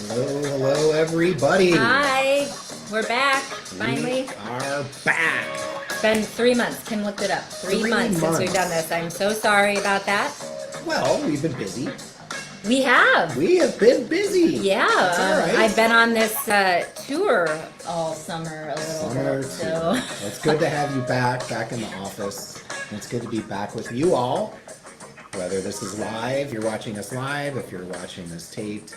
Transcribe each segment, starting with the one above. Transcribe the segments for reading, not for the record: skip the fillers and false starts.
Hello, everybody. Hi, we're back, finally. We are back. It's been 3 months. Kim looked it up. Three months since we've done this. I'm so sorry about that. Well, we've been busy. We have. We have been busy. Yeah, That's all right. I've been on this tour all summer a little bit. So Well, it's good to have you back in the office. And it's good to be back with you all. Whether this is live, you're watching us live, if you're watching this taped,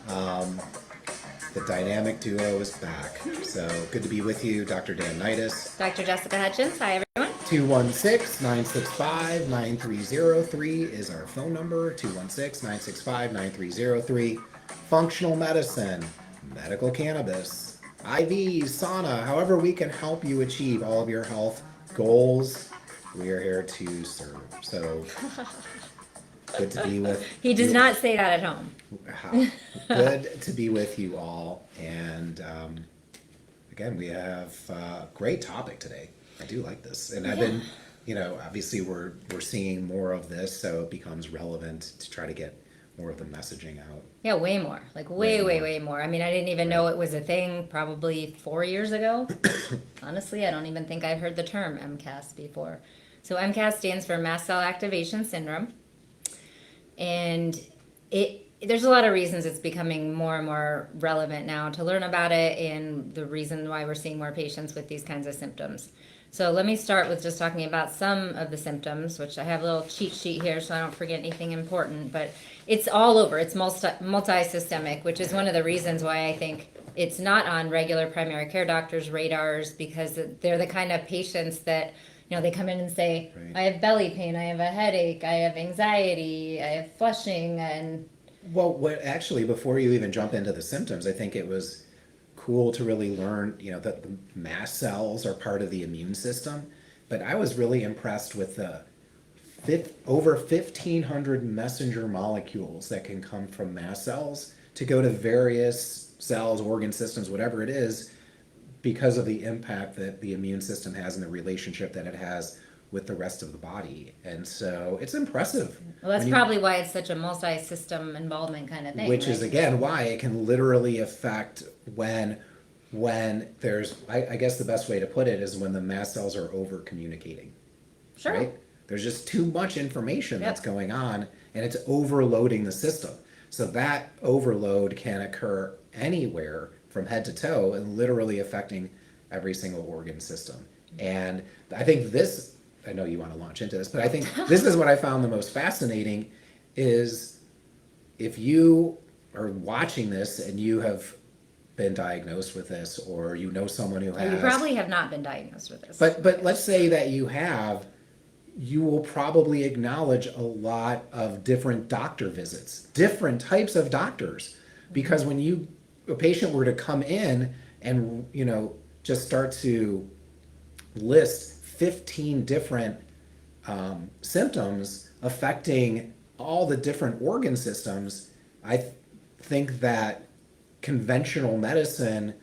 the dynamic duo is back. So good to be with you, Dr. Dan Nitis. Dr. Jessica Hutchins. Hi, everyone. 216-965-9303 is our phone number. 216-965-9303. Functional medicine, medical cannabis, IVs, sauna, however we can help you achieve all of your health goals, we are here to serve. So good to be with He does you. not say that at home. Good to be with you all. And again, we have a great topic today. I do like this. And I've been, obviously we're seeing more of this, so it becomes relevant to try to get more of the messaging out. Yeah, way more. Like way more. I mean, I didn't even know it was a thing probably 4 years ago. Honestly, I don't even think I've heard the term MCAS before. So MCAS stands for mast cell activation syndrome. And there's a lot of reasons it's becoming more and more relevant now to learn about it, and the reason why we're seeing more patients with these kinds of symptoms. So let me start with just talking about some of the symptoms, which I have a little cheat sheet here so I don't forget anything important, but it's all over. It's multi-systemic, which is one of the reasons why I think it's not on regular primary care doctors' radars, because they're the kind of patients that, they come in and say, Right. I have belly pain, I have a headache, I have anxiety, I have flushing, and Well, actually, before you even jump into the symptoms, I think it was cool to really learn, that the mast cells are part of the immune system. But I was really impressed with the over 1,500 messenger molecules that can come from mast cells to go to various cells, organ systems, whatever it is, because of the impact that the immune system has and the relationship that it has with the rest of the body. And so it's impressive. well, that's probably why it's such a multi-system involvement kind of thing. Which is, right? again, why it can literally affect when there's, I guess the best way to put it is when the mast cells are over communicating. Sure. Right? There's just too much information Yep. that's going on, and it's overloading the system. So that overload can occur anywhere from head to toe and literally affecting every single organ system. And I think I know you want to launch into this, but I think this is what I found the most fascinating is if you are watching this and you have been diagnosed with this, or someone who has. You probably have not been diagnosed with this. But let's say that you have, you will probably acknowledge a lot of different doctor visits, different types of doctors, because when a patient were to come in and just start to list 15 different symptoms affecting all the different organ systems, I think that conventional medicine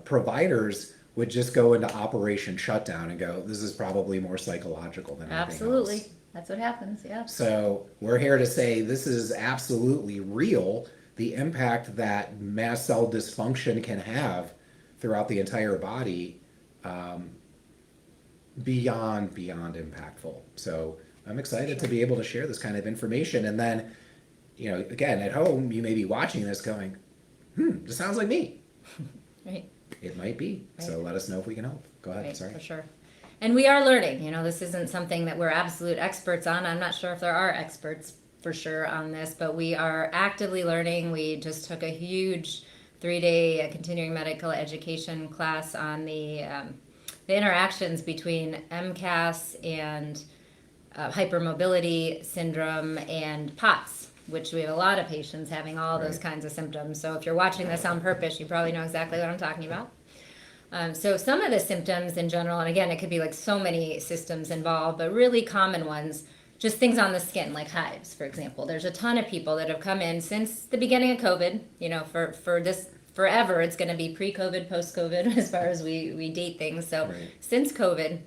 providers would just go into operation shutdown and go, this is probably more psychological than anything Absolutely. else. That's what happens, yeah. So we're here to say this is absolutely real, the impact that mast cell dysfunction can have throughout the entire body, beyond impactful. So I'm excited to be able to share this kind of information. And then, again, at home, you may be watching this going, this sounds like me. Right. It might be. Right. So let us know if we can help. Go ahead. Right, Sorry. for sure. And we are learning. This isn't something that we're absolute experts on. I'm not sure if there are experts for sure on this, but we are actively learning. We just took a huge 3-day continuing medical education class on the interactions between MCAS and hypermobility syndrome and POTS, which we have a lot of patients having all those kinds of symptoms. So if you're watching this on purpose, you probably know exactly what I'm talking about. So some of the symptoms in general, and again, it could be like so many systems involved, but really common ones, just things on the skin, like hives, for example. There's a ton of people that have come in since the beginning of COVID, for this forever. It's going to be pre-COVID, post-COVID, as far as we date things. So since COVID,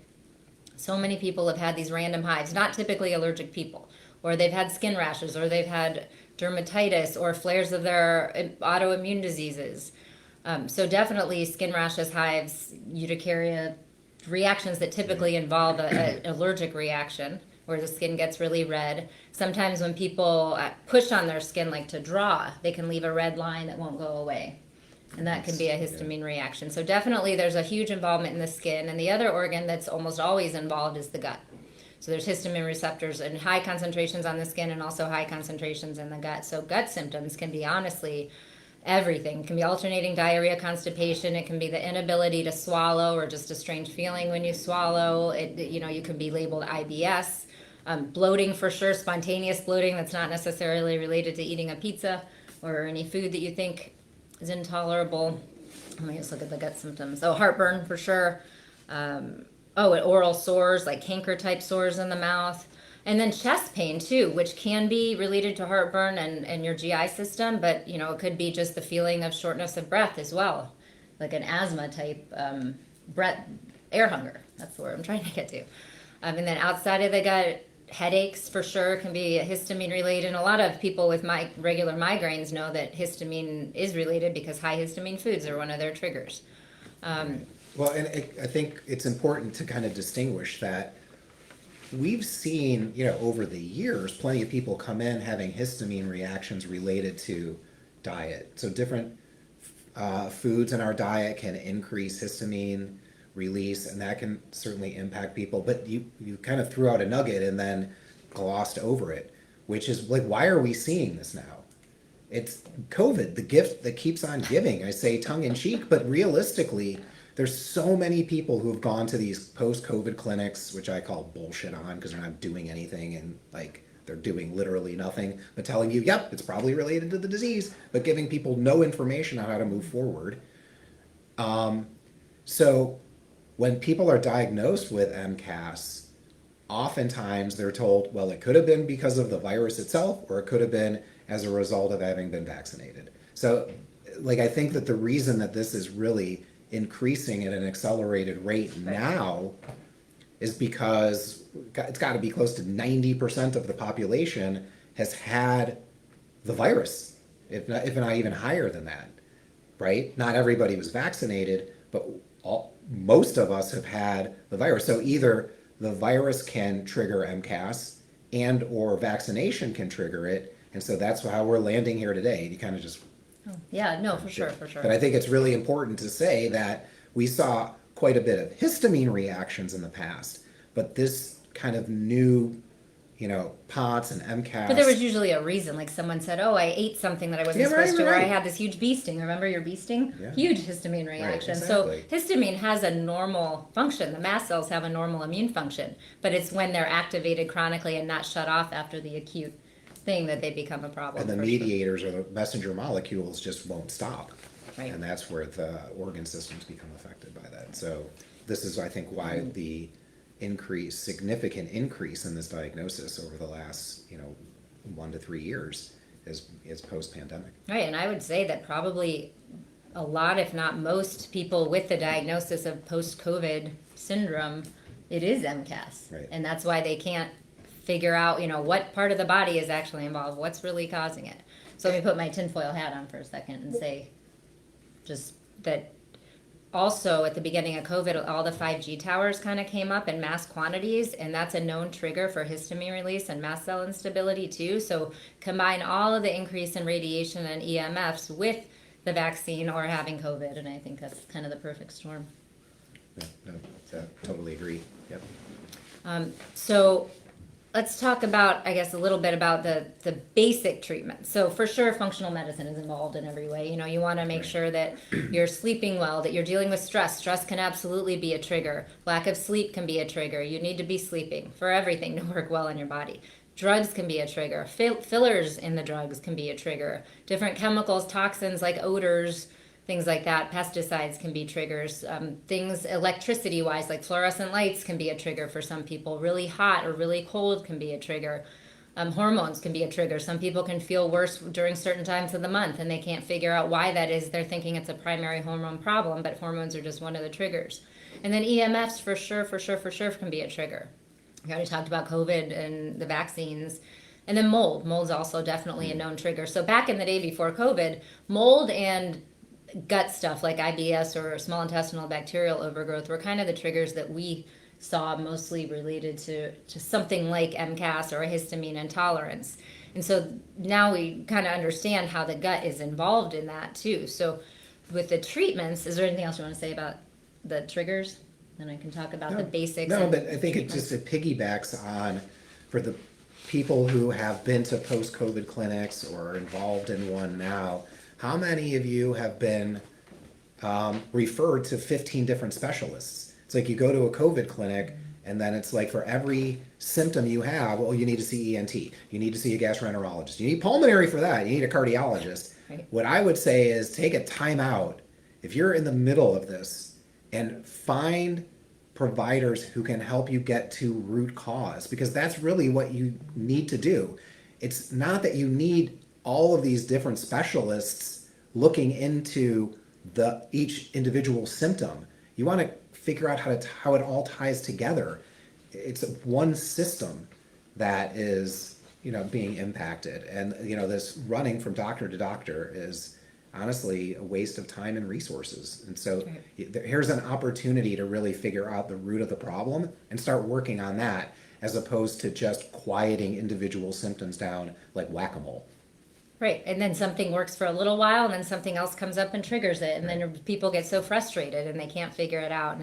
so many people have had these random hives, not typically allergic people. or they've had skin rashes, or they've had dermatitis, or flares of their autoimmune diseases. So definitely skin rashes, hives, urticaria, reactions that typically involve an allergic reaction where the skin gets really red. Sometimes when people push on their skin, like to draw, they can leave a red line that won't go away. And that can be a histamine reaction. So definitely there's a huge involvement in the skin. And the other organ that's almost always involved is the gut. So there's histamine receptors in high concentrations on the skin and also high concentrations in the gut. So gut symptoms can be honestly everything. It can be alternating diarrhea, constipation. It can be the inability to swallow or just a strange feeling when you swallow. You can be labeled IBS. Bloating for sure, spontaneous bloating that's not necessarily related to eating a pizza or any food that you think is intolerable. Let me just look at the gut symptoms. Oh, heartburn for sure. And oral sores, like canker type sores in the mouth. And then chest pain too, which can be related to heartburn and your GI system, but it could be just the feeling of shortness of breath as well, like an asthma type air hunger. That's the word I'm trying to get to. And then outside of the gut, headaches for sure can be histamine related. And a lot of people with regular migraines know that histamine is related because high histamine foods are one of their triggers. Well, and I think it's important to kind of distinguish that we've seen, over the years, plenty of people come in having histamine reactions related to diet. So different foods in our diet can increase histamine release, and that can certainly impact people. But you kind of threw out a nugget and then glossed over it, which is like, why are we seeing this now? It's COVID, the gift that keeps on giving. I say tongue in cheek, but realistically, there's so many people who have gone to these post-COVID clinics, which I call bullshit on because they're not doing anything and they're doing literally nothing, but telling you, yep, it's probably related to the disease, but giving people no information on how to move forward. So when people are diagnosed with MCAS, oftentimes they're told, well, it could have been because of the virus itself, or it could have been as a result of having been vaccinated. So I think that the reason that this is really increasing at an accelerated rate now is because it's got to be close to 90% of the population has had the virus, if not even higher than that, right? Not everybody was vaccinated, but most of us have had the virus. So either the virus can trigger MCAS and or vaccination can trigger it. And so that's how we're landing here today. You kind of just Yeah, no, for sure. But I think it's really important to say that we saw quite a bit of histamine reactions in the past, but this kind of new, POTS and MCAS. But there was usually a reason, like someone said, "Oh, I ate something that I wasn't supposed to," or "I had this huge bee sting." Remember your bee sting? Yeah. Huge histamine reaction. Exactly. So histamine has a normal function. The mast cells have a normal immune function, but it's when they're activated chronically and not shut off after the acute thing that they become a problem. And the mediators or the messenger molecules just won't stop. Right. And that's where the organ systems become affected by that. So this is, I think, why the significant increase in this diagnosis over the last, 1 to 3 years is post-pandemic. Right, and I would say that probably a lot, if not most, people with the diagnosis of post-COVID syndrome, it is MCAS. Right. And that's why they can't figure out, what part of the body is actually involved, what's really causing it. So let me put my tinfoil hat on for a second and say just that also at the beginning of COVID, all the 5G towers kind of came up in mass quantities, and that's a known trigger for histamine release and mast cell instability too. So combine all of the increase in radiation and EMFs with the vaccine or having COVID, and I think that's kind of the perfect storm. Yeah, no, totally agree. Yep. So let's talk about, I guess, a little bit about the basic treatment. So for sure, functional medicine is involved in every way. You want to make sure that you're sleeping well, that you're dealing with stress. Stress can absolutely be a trigger. Lack of sleep can be a trigger. You need to be sleeping for everything to work well in your body. Drugs can be a trigger. Fillers in the drugs can be a trigger. Different chemicals, toxins like odors, things like that. Pesticides can be triggers. Things electricity-wise, like fluorescent lights, can be a trigger for some people. Really hot or really cold can be a trigger. Hormones can be a trigger. Some people can feel worse during certain times of the month, and they can't figure out why that is. They're thinking it's a primary hormone problem, but hormones are just one of the triggers. And then EMFs for sure can be a trigger. We already talked about COVID and the vaccines. And then mold. Mold's also definitely a known trigger. So back in the day before COVID, mold and gut stuff like IBS or small intestinal bacterial overgrowth were kind of the triggers that we saw mostly related to something like MCAS or a histamine intolerance. And so now we kind of understand how the gut is involved in that too. So with the treatments, is there anything else you want to say about the triggers? Then I can talk about the basics. No, and but I think treatments. it piggybacks on, for the people who have been to post-COVID clinics or are involved in one now, how many of you have been referred to 15 different specialists? It's like you go to a COVID clinic and then it's like for every symptom you have, well, you need to see ENT, you need to see a gastroenterologist, you need pulmonary for that, you need a cardiologist. Right. What I would say is take a time out if you're in the middle of this and find providers who can help you get to root cause, because that's really what you need to do. It's not that you need all of these different specialists looking into each individual symptom. You want to figure out how it all ties together. It's one system that is, being impacted, and this running from doctor to doctor is honestly a waste of time and resources. And so here's an opportunity to really figure out the root of the problem and start working on that, as opposed to just quieting individual symptoms down like whack-a-mole. Right, and then something works for a little while, and then something else comes up and triggers it, and then people get so frustrated and they can't figure it out.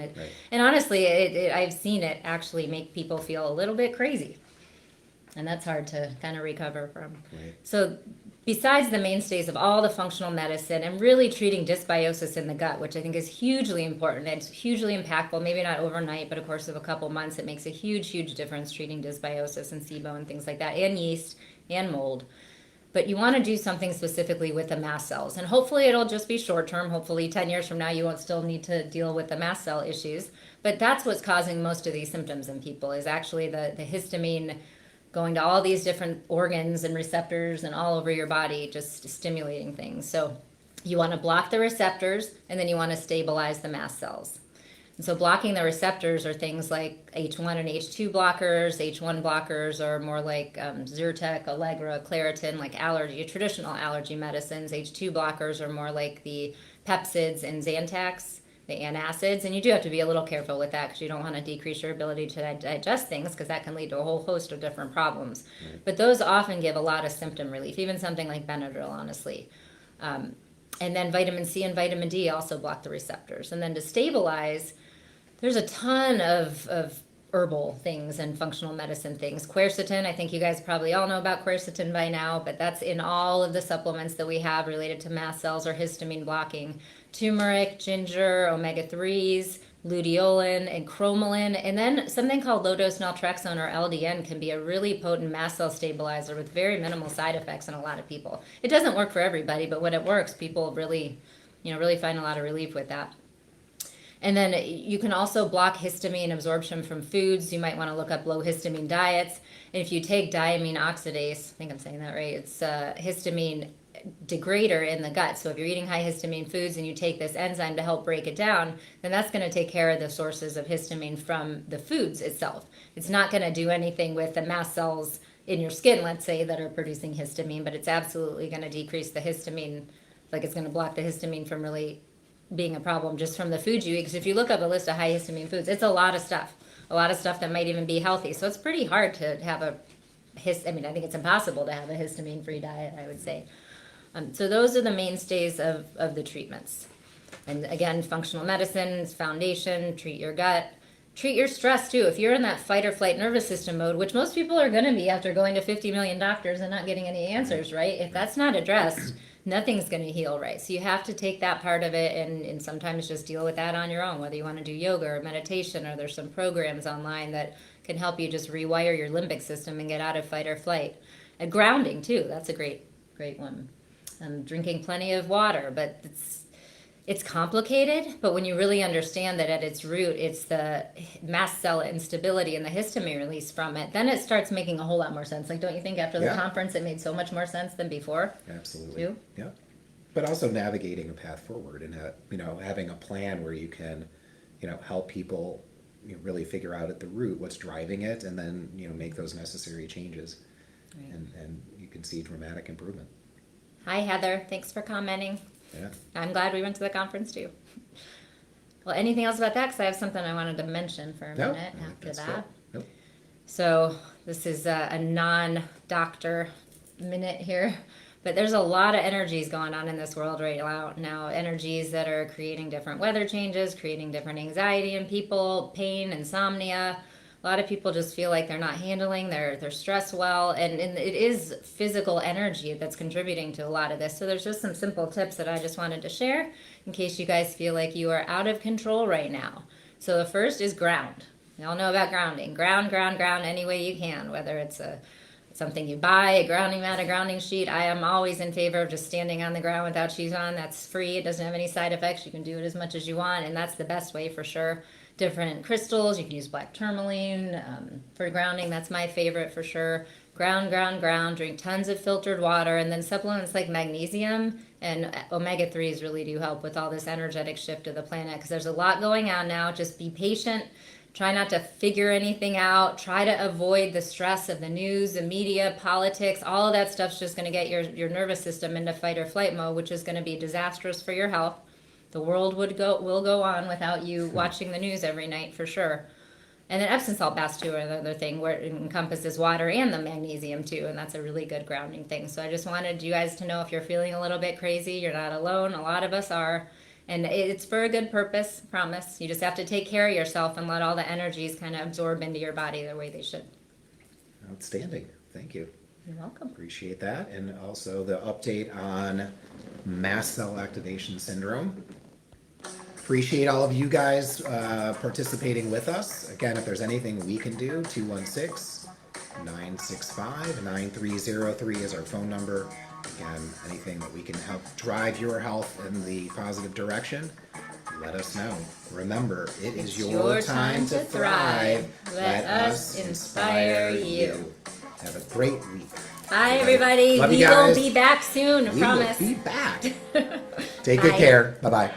And honestly, I've seen it actually make people feel a little bit crazy, and that's hard to kind of recover from. Right. So, besides the mainstays of all the functional medicine and really treating dysbiosis in the gut, which I think is hugely important, it's hugely impactful. Maybe not overnight, but of course, of a couple months, it makes a huge difference treating dysbiosis and SIBO and things like that, and yeast and mold. But you want to do something specifically with the mast cells. And hopefully it'll just be short term. Hopefully 10 years from now you won't still need to deal with the mast cell issues. But that's what's causing most of these symptoms in people, is actually the histamine going to all these different organs and receptors and all over your body, just stimulating things. So you want to block the receptors, and then you want to stabilize the mast cells. And so blocking the receptors are things like H1 and H2 blockers. H1 blockers are more like Zyrtec, Allegra, Claritin, like traditional allergy medicines. H2 blockers are more like the Pepcids and Zantacs, the antacids. And you do have to be a little careful with that, because you don't want to decrease your ability to digest things, because that can lead to a whole host of different problems. Right. But those often give a lot of symptom relief, even something like Benadryl, honestly. And then vitamin C and vitamin D also block the receptors. And then to stabilize, there's a ton of herbal things and functional medicine things. Quercetin, I think you guys probably all know about quercetin by now, but that's in all of the supplements that we have related to mast cells or histamine blocking. Turmeric, ginger, omega-3s, luteolin, and cromolyn. And then something called low-dose naltrexone, or LDN, can be a really potent mast cell stabilizer with very minimal side effects in a lot of people. It doesn't work for everybody, but when it works, people really find a lot of relief with that. And then you can also block histamine absorption from foods. You might want to look up low histamine diets. And if you take diamine oxidase, I think I'm saying that right, it's a histamine degrader in the gut. So if you're eating high histamine foods and you take this enzyme to help break it down, then that's going to take care of the sources of histamine from the foods itself. It's not going to do anything with the mast cells in your skin, let's say, that are producing histamine, but it's absolutely going to decrease the histamine, like it's going to block the histamine from really being a problem just from the food you eat. Because if you look up a list of high histamine foods, it's a lot of stuff that might even be healthy. So it's pretty hard to have I think it's impossible to have a histamine-free diet, I would say. So those are the mainstays of the treatments. And again, functional medicine, foundation, treat your gut, treat your stress too. If you're in that fight or flight nervous system mode, which most people are going to be after going to 50 million doctors and not getting any answers, right? If that's not addressed, nothing's going to heal right. So you have to take that part of it and sometimes just deal with that on your own, whether you want to do yoga or meditation, or there's some programs online that can help you just rewire your limbic system and get out of fight or flight. And grounding too, that's a great one. Drinking plenty of water, but it's complicated, but when you really understand that at its root it's the mast cell instability and the histamine release from it, then it starts making a whole lot more sense. Like, don't you think after the conference it made so much more sense than before? Absolutely. Too? Yeah. But also navigating a path forward and having a plan where you can help people really figure out at the root what's driving it, and then make those necessary changes. Right. and you can see dramatic improvement. Hi, Heather. Thanks for commenting. Yeah. I'm glad we went to the conference too. Well, anything else about that? Because I have something I wanted to mention for a No, minute I think after that's that. good. Nope. So this is a non-doctor minute here, but there's a lot of energies going on in this world right now. Energies that are creating different weather changes, creating different anxiety in people, pain, insomnia. A lot of people just feel like they're not handling their stress well, and it is physical energy that's contributing to a lot of this. So there's just some simple tips that I just wanted to share in case you guys feel like you are out of control right now. So the first is ground. You all know about grounding. Ground any way you can, whether it's something you buy, a grounding mat, a grounding sheet. I am always in favor of just standing on the ground without shoes on. That's free. It doesn't have any side effects. You can do it as much as you want, and that's the best way for sure. Different crystals. You can use black tourmaline for grounding. That's my favorite for sure. Ground. Drink tons of filtered water, and then supplements like magnesium and omega-3s really do help with all this energetic shift of the planet because there's a lot going on now. Just be patient. Try not to figure anything out. Try to avoid the stress of the news, the media, politics. All of that stuff's just going to get your nervous system into fight or flight mode, which is going to be disastrous for your health. The world will go on without you watching the news every night for sure. And then Epsom salt baths too are another thing where it encompasses water and the magnesium too, and that's a really good grounding thing. So I just wanted you guys to know if you're feeling a little bit crazy, you're not alone. A lot of us are. And it's for a good purpose, promise. You just have to take care of yourself and let all the energies kind of absorb into your body the way they should. Outstanding. Thank you. You're welcome. Appreciate that. And also the update on mast cell activation syndrome. Appreciate all of you guys participating with us. Again, if there's anything we can do, 216-965-9303 is our phone number. Again, anything that we can help drive your health in the positive direction, let us know. Remember, it is your time to thrive. Let us inspire you. Have a great week. Bye, everybody. Love We you will guys. be back soon, I We promise. will be back. Take good care. Bye-bye.